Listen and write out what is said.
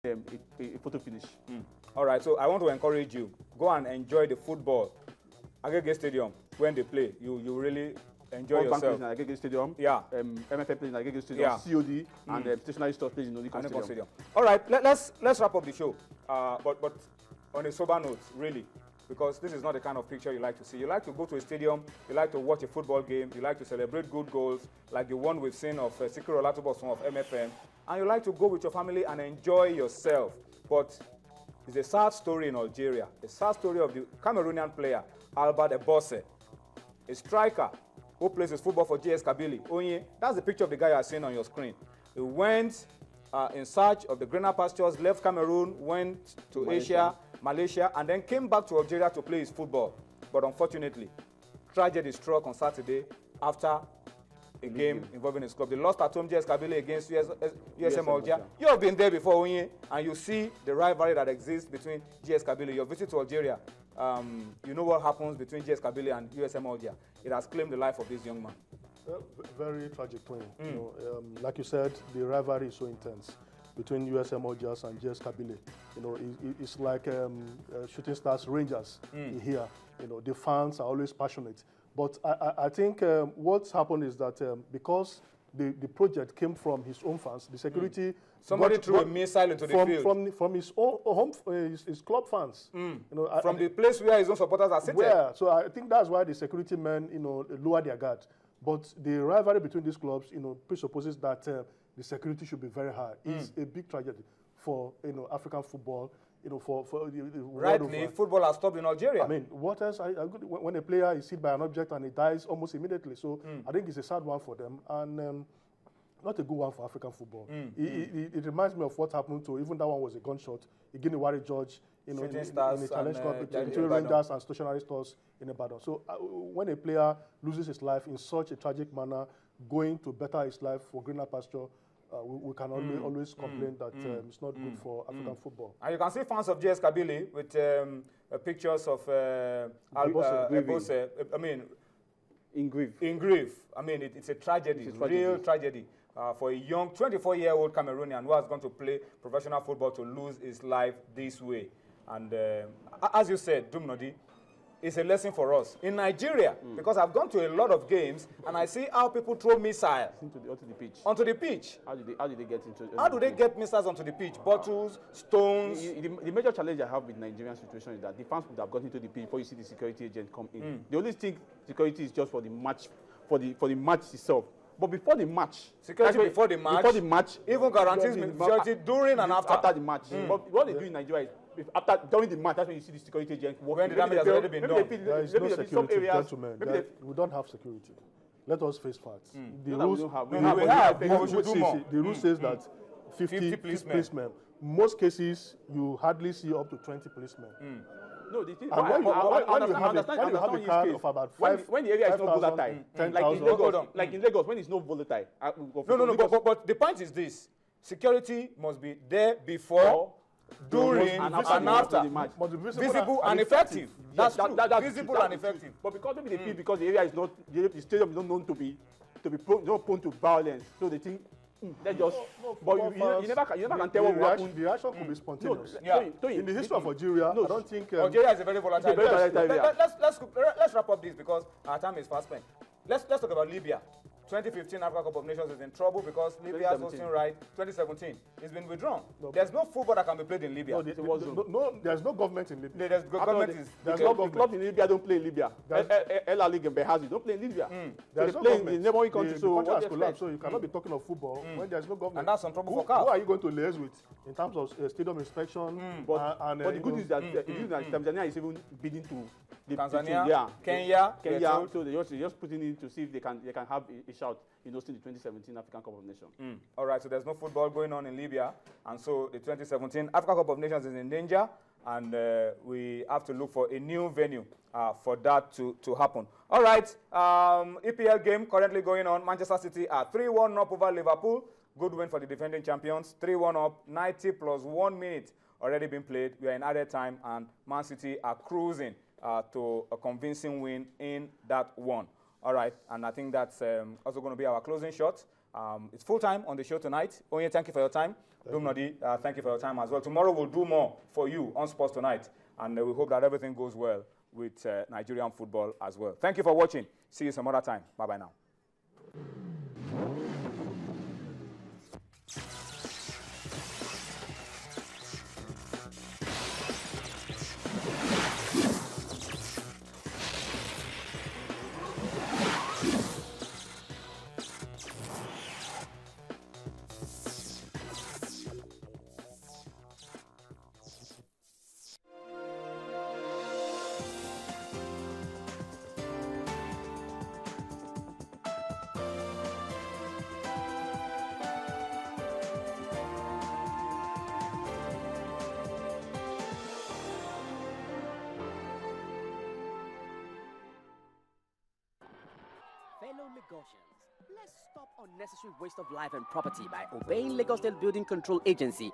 a photo finish. All right, so I want to encourage you. Go and enjoy the football. Agege Stadium, when they play, you really enjoy yourself. Bank plays in Agege Stadium. Yeah. MFA plays in Agege Stadium. Yeah. COD and Stationary Stores plays in Onikon Stadium. All right, let's wrap up the show. But on a sober note, really, because this is not the kind of picture you like to see. You like to go to a stadium, you like to watch a football game, you like to celebrate good goals, like the one we've seen of Sikiro Olatubosun of MFM, and you like to go with your family and enjoy yourself. But it's a sad story in Algeria, a sad story of the Cameroonian player, Albert Ebose, a striker who plays his football for GS Kabylie. Onye, that's the picture of the guy you are seeing on your screen. He went in search of the greener pastures, left Cameroon, went to Asia, Malaysia, and then came back to Algeria to play his football. But unfortunately, tragedy struck on Saturday after a game involving his club. They lost at home GS Kabylie against USM Algeria. You have been there before, Onye, and you see the rivalry that exists between GS Kabylie. Your visit to Algeria, you know what happens between GS Kabylie and USM Algeria. It has claimed the life of this young man. Very tragic twin. You know, like you said, the rivalry is so intense between USM Algiers and GS Kabylie. You know, it's like Shooting Stars Rangers here. You know, the fans are always passionate. But I think what's happened is that because the project came from his own fans, the security. Somebody threw a missile into the field. From his own home, his club fans. You know, from the place where his own supporters are sitting. Yeah, so I think that's why the security men, you know, lower their guard. But the rivalry between these clubs, you know, presupposes that the security should be very high. It's a big tragedy for, you know, African football. You know, for the rightly, football has stopped in Algeria. I mean, what else? When a player is hit by an object and he dies almost immediately, so I think it's a sad one for them and not a good one for African football. It reminds me of what happened to, even that one was a gunshot. Again, Wari George, you know, in a challenge between Rangers and Stationary Stores in Ibadan. So when a player loses his life in such a tragic manner, going to better his life for greener pasture, we can always complain that it's not good for African football. And you can see fans of GS Kabylie with pictures of Ebose. I mean, in grief. In grief. I mean, it's a tragedy, real tragedy. For a young 24-year-old Cameroonian who has gone to play professional football to lose his life this way. And as you said, Dumnodi, it's a lesson for us in Nigeria, because I've gone to a lot of games and I see how people throw missiles onto the pitch. Onto the pitch. How do they get into? How do they get missiles onto the pitch? Bottles, stones. The major challenge I have with Nigerian situation is that the fans would have gotten into the pitch before you see the security agent come in. They always think security is just for the match, for the match itself. But before the match, security before the match, even guarantees security during and after the match. But what they do in Nigeria is during the match, that's when you see the security agent working. When the damage has already been done. There is no security, gentlemen. We don't have security. Let us face facts. The rule says that 50 policemen. Most cases, you hardly see up to 20 policemen. No, the thing. When you have a card of about 5, when the area is not volatile, 10,000. like in Lagos, when it's not volatile. But the point is this: security must be there before, during, and after. The match. Visible and effective. That's visible and effective. But because maybe they feel because the area is not, the stadium is not known to be prone to violence, so they think. They just, but you never can tell what happened. The reaction could be spontaneous. In the history of Algeria, I don't think Algeria is a very volatile area. Let's wrap up this because our time is fast spent. Let's talk about Libya. 2015 Africa Cup of Nations is in trouble because Libya's hosting right. 2017 it's been withdrawn. There's no football that can be played in Libya. There's no government in Libya. There's no clubs in Libya don't play in Libya. El League and Benghazi don't play in Libya. There's so no they play in the neighboring country. So the country has collapsed. So you cannot be talking of football when there's no government. And that's some trouble for CAF. Who are you going to liaise with in terms of stadium inspection? But the good news is that Tanzania is even bidding to Tanzania, Kenya. So they're just putting in to see if they can have a shout in hosting the 2017 African Cup of Nations. All right, so there's no football going on in Libya, and so the 2017 African Cup of Nations is in danger, and we have to look for a new venue for that to happen. All right, EPL game currently going on. Manchester City are 3-1 up over Liverpool. Good win for the defending champions. 3-1 up, 90 plus 1 minute already been played. We are in added time, and Man City are cruising to a convincing win in that one. All right, and I think that's also going to be our closing shot. It's full time on the show tonight. Onye, thank you for your time. Dumnodi, thank you for your time as well. Tomorrow we'll do more for you on Sports Tonight, and we hope that everything goes well with Nigerian football as well. Thank you for watching. See you some other time. Bye-bye now. Fellow Lagosians, let's stop unnecessary waste of life and property by obeying Lagos State Building Control Agency,